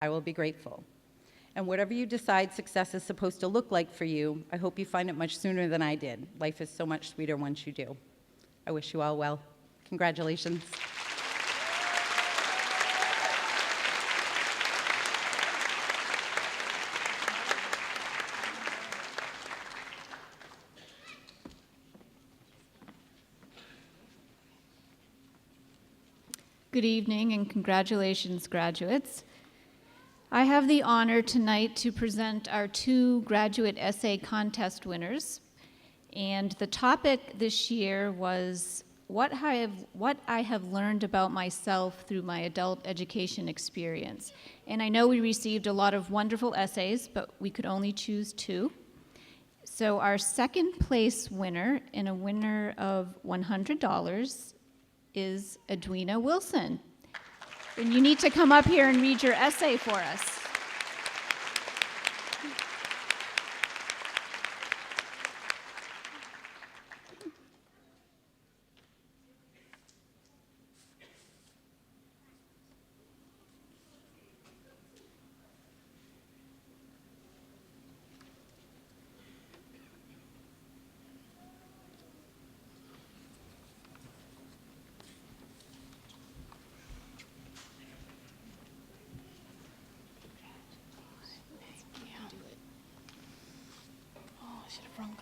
I will be grateful. And whatever you decide success is supposed to look like for you, I hope you find it much sooner than I did. Life is so much sweeter once you do. I wish you all well. Congratulations. Good evening and congratulations, graduates. I have the honor tonight to present our 2 graduate essay contest winners. And the topic this year was what I have learned about myself through my adult education experience. And I know we received a lot of wonderful essays, but we could only choose 2. So our second place winner and a winner of $100 is Edwina Wilson. And you need to come up here and read your essay for us.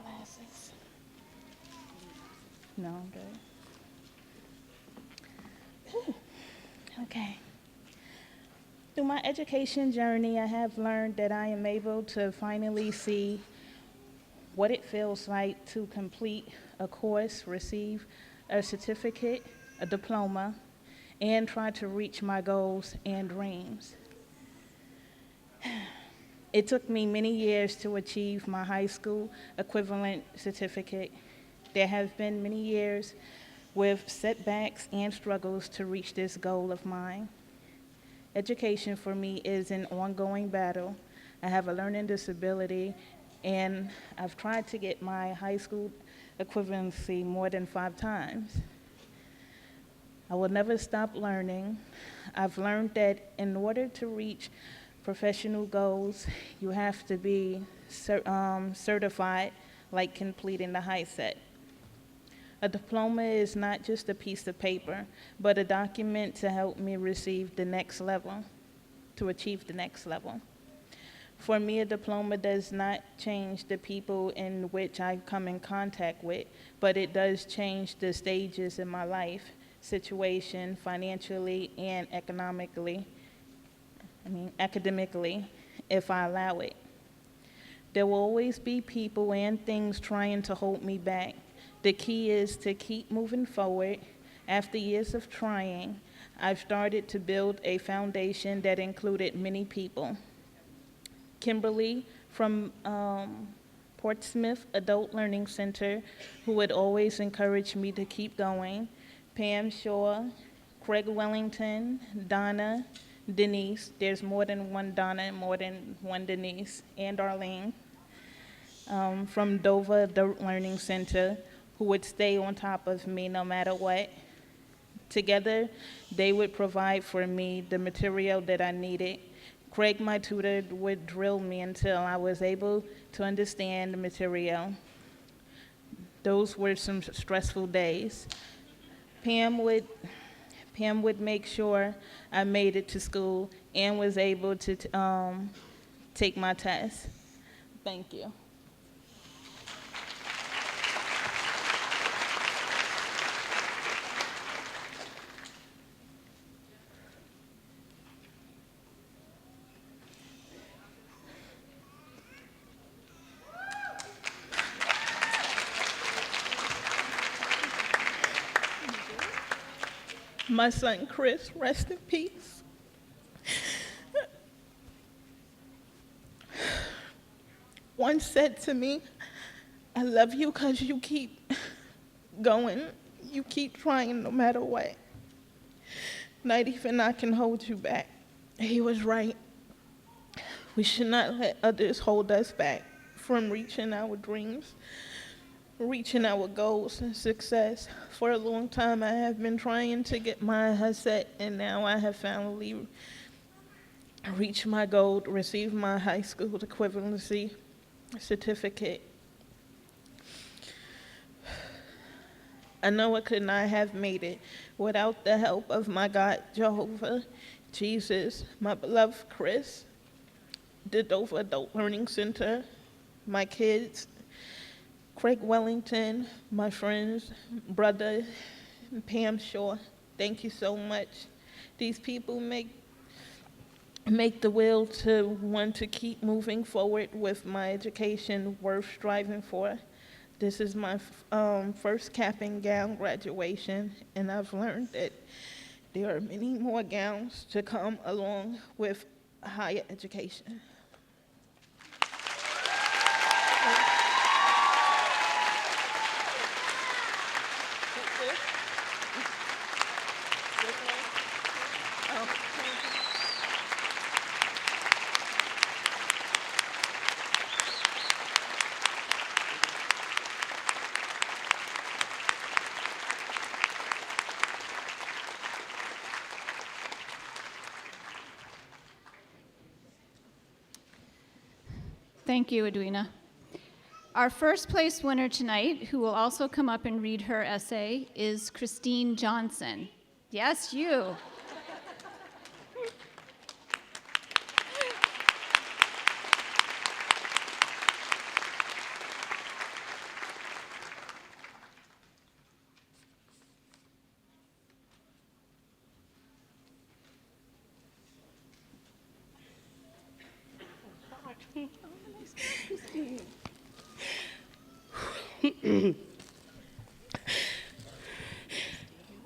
Glasses. No, I'm good. Whew. Okay. Through my education journey, I have learned that I am able to finally see what it feels like to complete a course, receive a certificate, a diploma, and try to reach my goals and dreams. It took me many years to achieve my high school equivalent certificate. There have been many years with setbacks and struggles to reach this goal of mine. Education for me is an ongoing battle. I have a learning disability, and I've tried to get my high school equivalency more than 5 times. I will never stop learning. I've learned that in order to reach professional goals, you have to be certified, like completing the high set. A diploma is not just a piece of paper, but a document to help me receive the next level, to achieve the next level. For me, a diploma does not change the people in which I come in contact with, but it does change the stages in my life, situation, financially, and academically, if I allow it. There will always be people and things trying to hold me back. The key is to keep moving forward. After years of trying, I've started to build a foundation that included many people. Kimberly from Portsmouth Adult Learning Center, who would always encourage me to keep going. Pam Shaw, Craig Wellington, Donna, Denise, there's more than one Donna and more than one Denise, and Arlene from Dover Adult Learning Center, who would stay on top of me no matter what. Together, they would provide for me the material that I needed. Craig, my tutor, would drill me until I was able to understand the material. Those were some stressful days. Pam would make sure I made it to school and was able to take my test. Thank you. My son, Chris, rest in peace. Once said to me, I love you because you keep going. You keep trying no matter what. Not even I can hold you back. He was right. We should not let others hold us back from reaching our dreams, reaching our goals and success. For a long time, I have been trying to get my HSET, and now I have finally reach my goal to receive my high school equivalency certificate. I know I could not have made it without the help of my God, Jehovah, Jesus, my beloved Chris, the Dover Adult Learning Center, my kids, Craig Wellington, my friends, brother, Pam Shaw. Thank you so much. These people make the will to want to keep moving forward with my education worth striving for. This is my first cap and gown graduation, and I've learned that there are many more gowns to come along with higher education. Thank you, Edwina. Our first place winner tonight, who will also come up and read her essay, is Christine Johnson. Yes, you.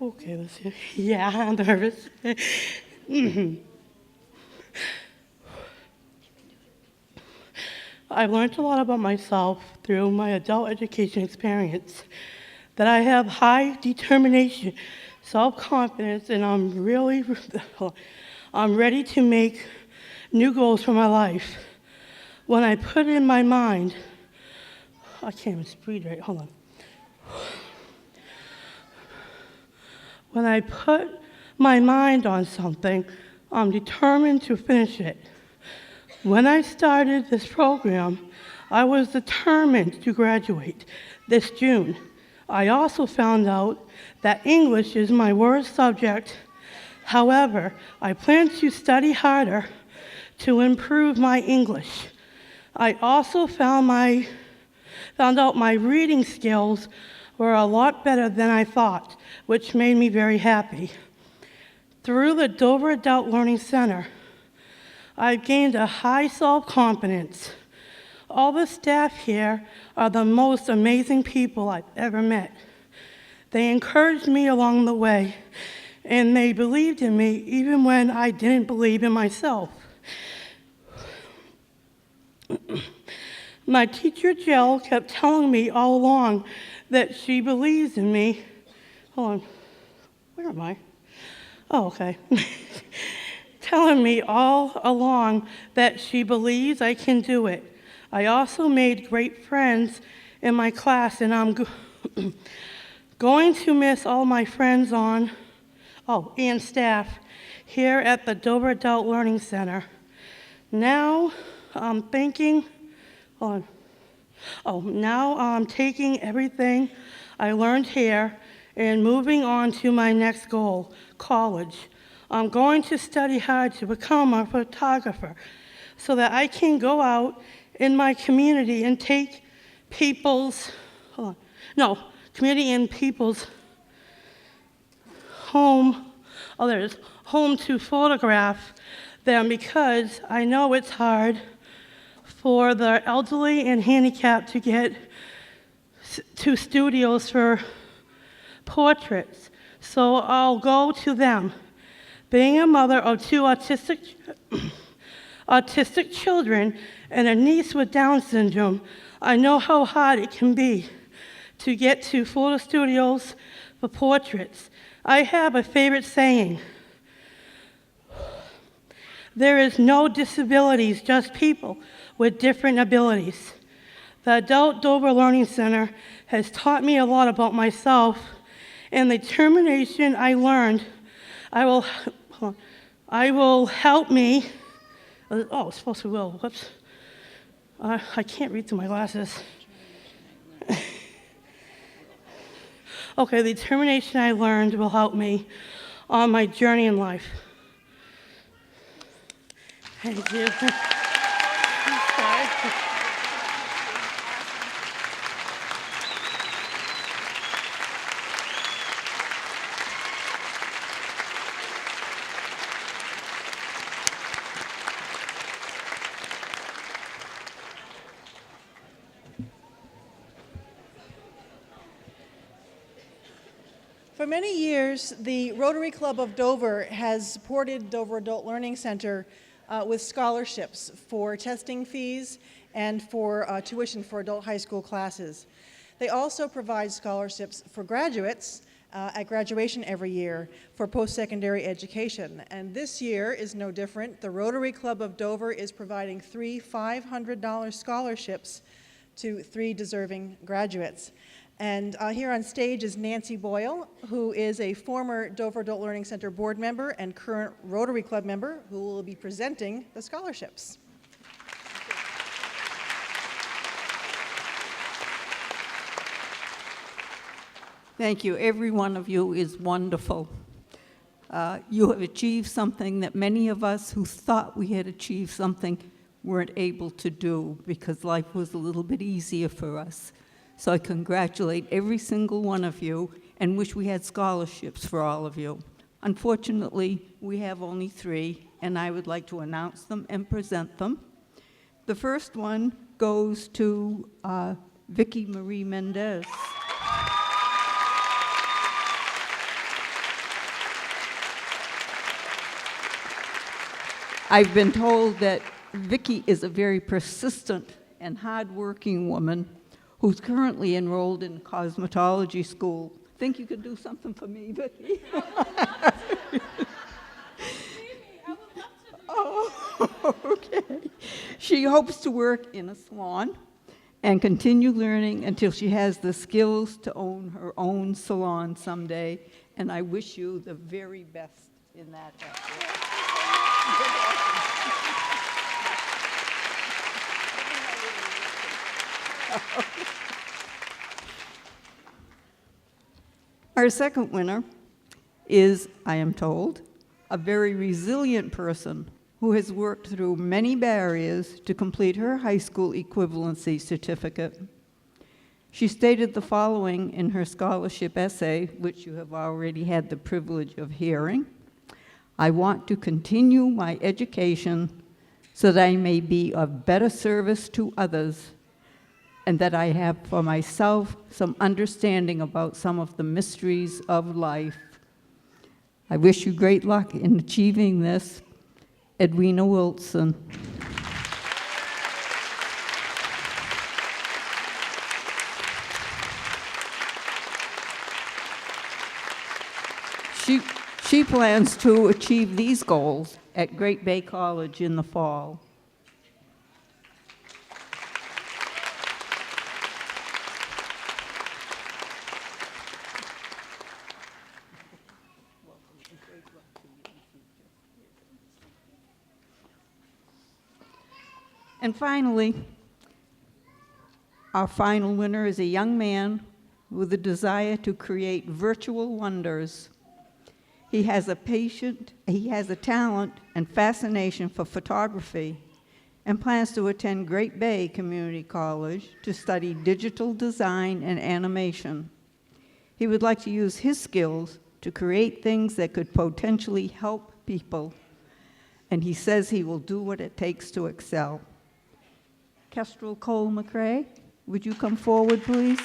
Okay, let's see. Yeah, I'm nervous. I've learned a lot about myself through my adult education experience, that I have high determination, self-confidence, and I'm ready to make new goals for my life. When I put in my mind, I can't even breathe right, hold on. When I put my mind on something, I'm determined to finish it. When I started this program, I was determined to graduate this June. I also found out that English is my worst subject. However, I plan to study harder to improve my English. I also found out my reading skills were a lot better than I thought, which made me very happy. Through the Dover Adult Learning Center, I've gained a high self-confidence. All the staff here are the most amazing people I've ever met. They encouraged me along the way, and they believed in me even when I didn't believe in myself. My teacher, Jill, kept telling me all along that she believes in me. Hold on, where am I? Oh, okay. Telling me all along that she believes I can do it. I also made great friends in my class, and I'm going to miss all my friends and staff here at the Dover Adult Learning Center. Now I'm taking everything I learned here and moving on to my next goal, college. I'm going to study hard to become a photographer so that I can go out in my community and take home to photograph them, because I know it's hard for the elderly and handicapped to get to studios for portraits. So I'll go to them. Being a mother of two autistic children and a niece with Down syndrome, I know how hard it can be to get to photo studios for portraits. I have a favorite saying: there is no disabilities, just people with different abilities. The Adult Dover Learning Center has taught me a lot about myself, and the determination I learned I will help me Oh, it's supposed to will. Whoops. I can't read through my glasses. Okay, the determination I learned will help me on my journey in life. Thank you. Sorry. For many years, the Rotary Club of Dover has supported Dover Adult Learning Center with scholarships for testing fees and for tuition for adult high school classes. They also provide scholarships for graduates at graduation every year for post-secondary education. And this year is no different. The Rotary Club of Dover is providing 3 $500 scholarships to 3 deserving graduates. And here on stage is Nancy Boyle, who is a former Dover Adult Learning Center board member and current Rotary Club member, who will be presenting the scholarships. Thank you. Every one of you is wonderful. You have achieved something that many of us who thought we had achieved something weren't able to do because life was a little bit easier for us. So I congratulate every single one of you and wish we had scholarships for all of you. Unfortunately, we have only 3, and I would like to announce them and present them. The first one goes to Vicky Marie Mendez. I've been told that Vicky is a very persistent and hardworking woman who's currently enrolled in cosmetology school. Think you could do something for me, Vicky? Oh, okay. She hopes to work in a salon and continue learning until she has the skills to own her own salon someday, and I wish you the very best in that effort. Our second winner is, I am told, a very resilient person who has worked through many barriers to complete her high school equivalency certificate. She stated the following in her scholarship essay, which you have already had the privilege of hearing. I want to continue my education so that I may be of better service to others and that I have for myself some understanding about some of the mysteries of life. I wish you great luck in achieving this. Edwina Wilson. She plans to achieve these goals at Great Bay College in the fall. And finally, our final winner is a young man with a desire to create virtual wonders. He has a talent and fascination for photography and plans to attend Great Bay Community College to study digital design and animation. He would like to use his skills to create things that could potentially help people, and he says he will do what it takes to excel. Kestrel Cole McRae, would you come forward, please?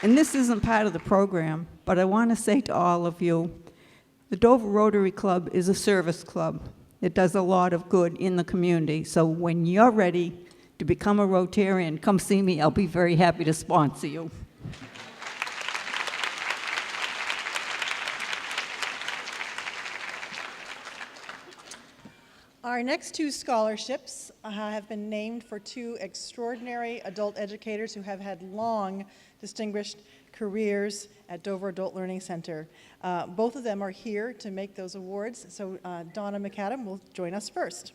And this isn't part of the program, but I want to say to all of you, The Dover Rotary Club is a service club. It does a lot of good in the community. So when you're ready to become a Rotarian, come see me. I'll be very happy to sponsor you. Our next two scholarships have been named for two extraordinary adult educators who have had long, distinguished careers at Dover Adult Learning Center. Both of them are here to make those awards, so Donna McAdam will join us first.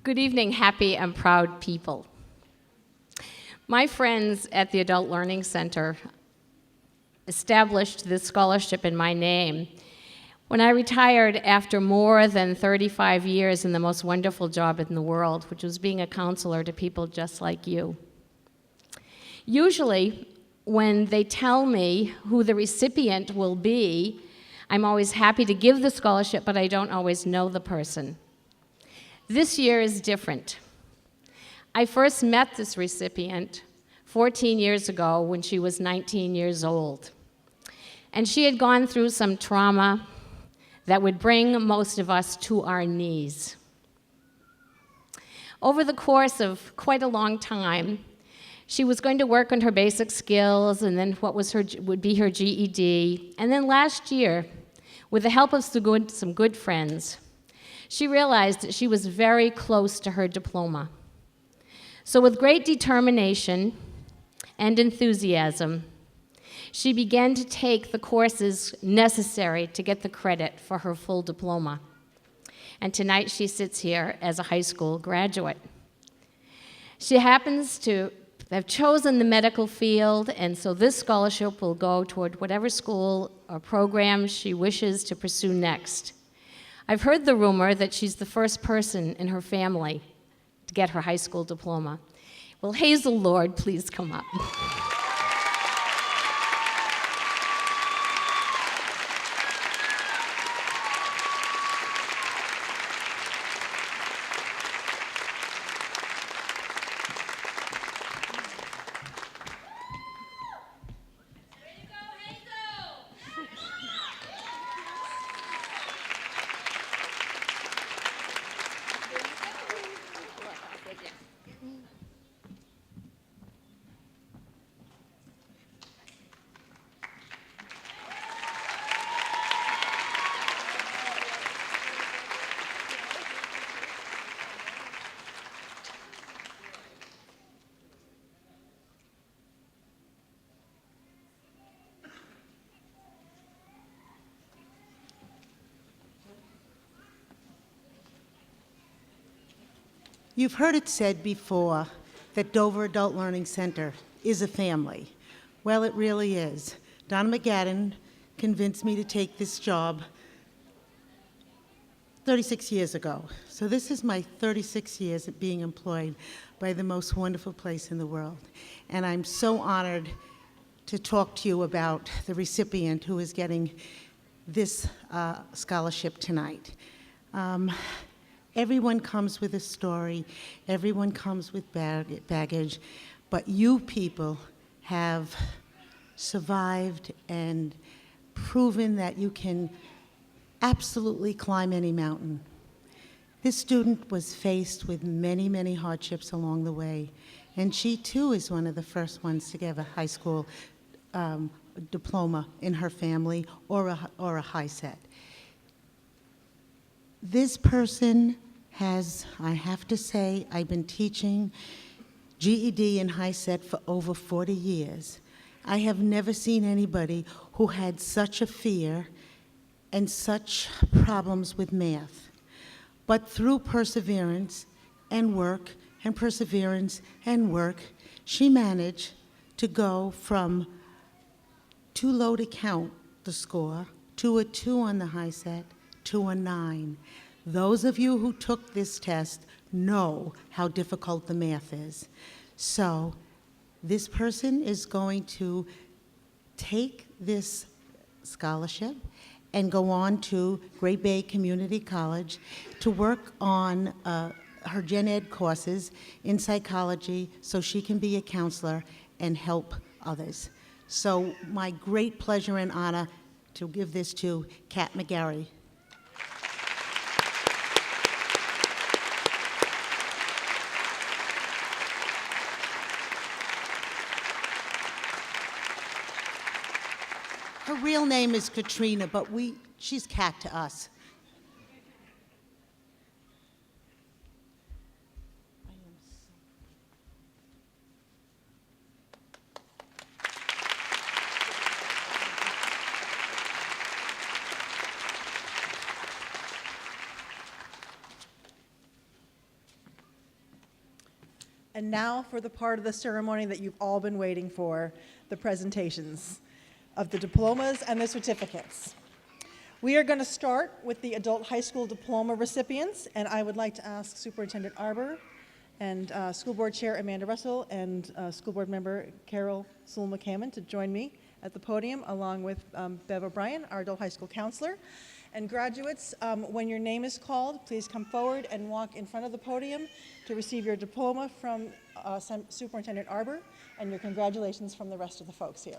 Good evening, happy and proud people. My friends at the Adult Learning Center established this scholarship in my name when I retired after more than 35 years in the most wonderful job in the world, which was being a counselor to people just like you. Usually, when they tell me who the recipient will be, I'm always happy to give the scholarship, but I don't always know the person. This year is different. I first met this recipient 14 years ago when she was 19 years old. And she had gone through some trauma that would bring most of us to our knees. Over the course of quite a long time, she was going to work on her basic skills and then what would be her GED. And then last year, with the help of some good friends, she realized that she was very close to her diploma. So with great determination and enthusiasm, she began to take the courses necessary to get the credit for her full diploma. And tonight she sits here as a high school graduate. She happens to have chosen the medical field, and so this scholarship will go toward whatever school or program she wishes to pursue next. I've heard the rumor that she's the first person in her family to get her high school diploma. Will Hazel Lord please come up? You've heard it said before that Dover Adult Learning Center is a family. Well, it really is. Donna McAdam convinced me to take this job 36 years ago. So this is my 36 years of being employed by the most wonderful place in the world. And I'm so honored to talk to you about the recipient who is getting this scholarship tonight. Everyone comes with a story, everyone comes with baggage, but you people have survived and proven that you can absolutely climb any mountain. This student was faced with many, many hardships along the way, and she too is one of the first ones to get a high school diploma in her family or a high set. This person has, I have to say, I've been teaching GED and high set for over 40 years. I have never seen anybody who had such a fear and such problems with math. But through perseverance and work and perseverance and work, she managed to go from too low to count the score to a 2 on the high set to a 9. Those of you who took this test know how difficult the math is. So this person is going to take this scholarship and go on to Great Bay Community College to work on her gen ed courses in psychology so she can be a counselor and help others. So my great pleasure and honor to give this to Kat McGarry. Her real name is Katrina, but she's Kat to us. And now for the part of the ceremony that you've all been waiting for, the presentations of the diplomas and the certificates. We are going to start with the adult high school diploma recipients, and I would like to ask Superintendent Arbor and School Board Chair Amanda Russell and School Board Member Carol Sewell-McCammon to join me at the podium, along with Bev O'Brien, our adult high school counselor. And graduates, when your name is called, please come forward and walk in front of the podium to receive your diploma from Superintendent Arbor and your congratulations from the rest of the folks here.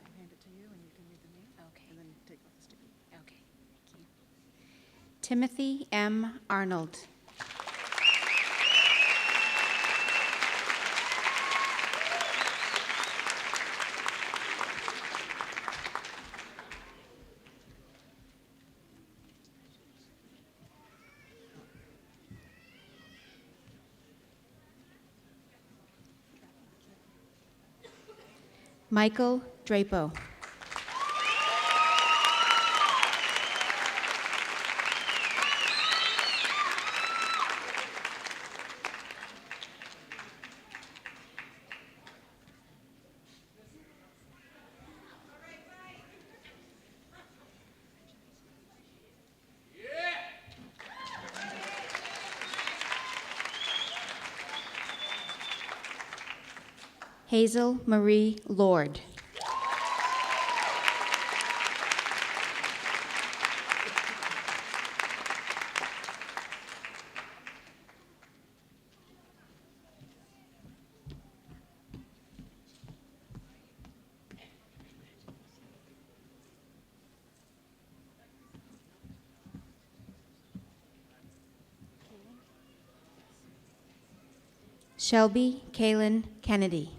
I'll hand it to you and you can read the name. Okay. And then take off the sticky. Okay, thank you. Timothy M. Arnold. Michael Drapo. Hazel Marie Lord. Shelby Kaylin Kennedy.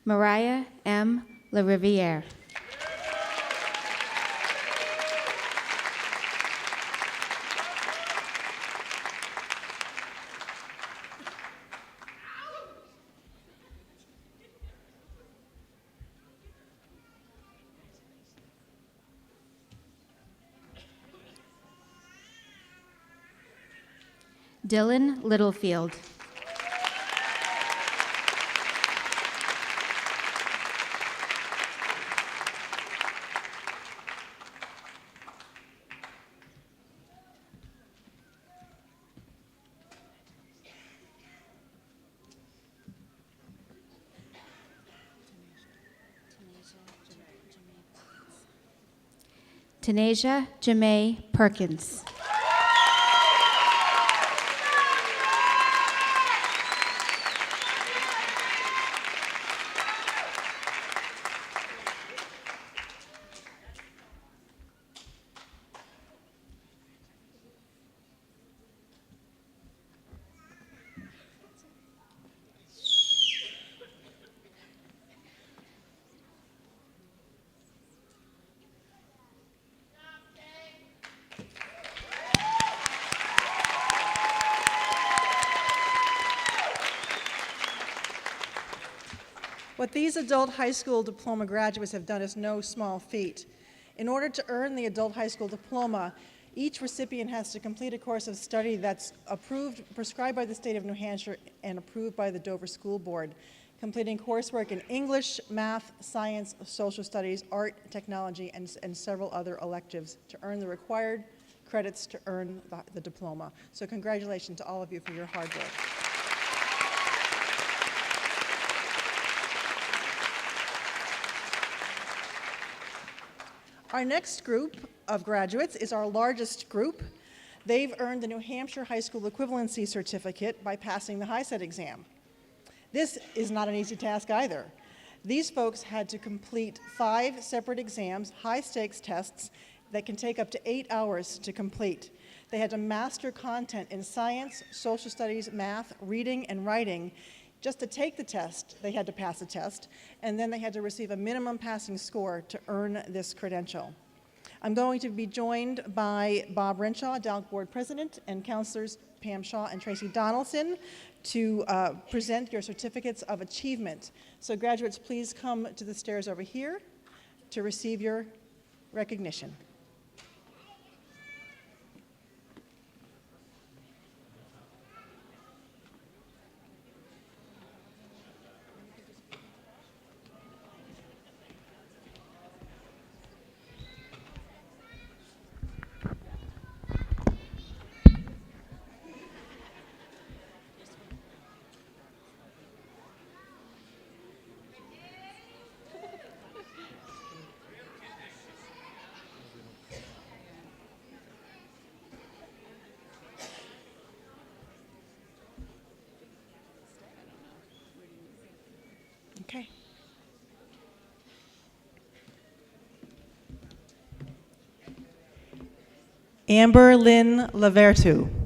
Mariah M. LaRiviere. Dylan Littlefield. Tanasia Jamae Perkins. What these adult high school diploma graduates have done is no small feat. In order to earn the adult high school diploma, each recipient has to complete a course of study that's prescribed by the state of New Hampshire and approved by the Dover School Board, completing coursework in English, math, science, social studies, art, technology, and several other electives to earn the required credits to earn the diploma. So congratulations to all of you for your hard work. Our next group of graduates is our largest group. They've earned the New Hampshire High School Equivalency Certificate by passing the HiSET exam. This is not an easy task either. These folks had to complete 5 separate exams, high-stakes tests that can take up to 8 hours to complete. They had to master content in science, social studies, math, reading, and writing. Just to take the test, they had to pass a test, and then they had to receive a minimum passing score to earn this credential. I'm going to be joined by Bob Renshaw, DALC Board President, and counselors Pam Shaw and Tracy Donaldson to present your certificates of achievement. So graduates, please come to the stairs over here to receive your recognition. Okay. Amber Lynn Lavertu.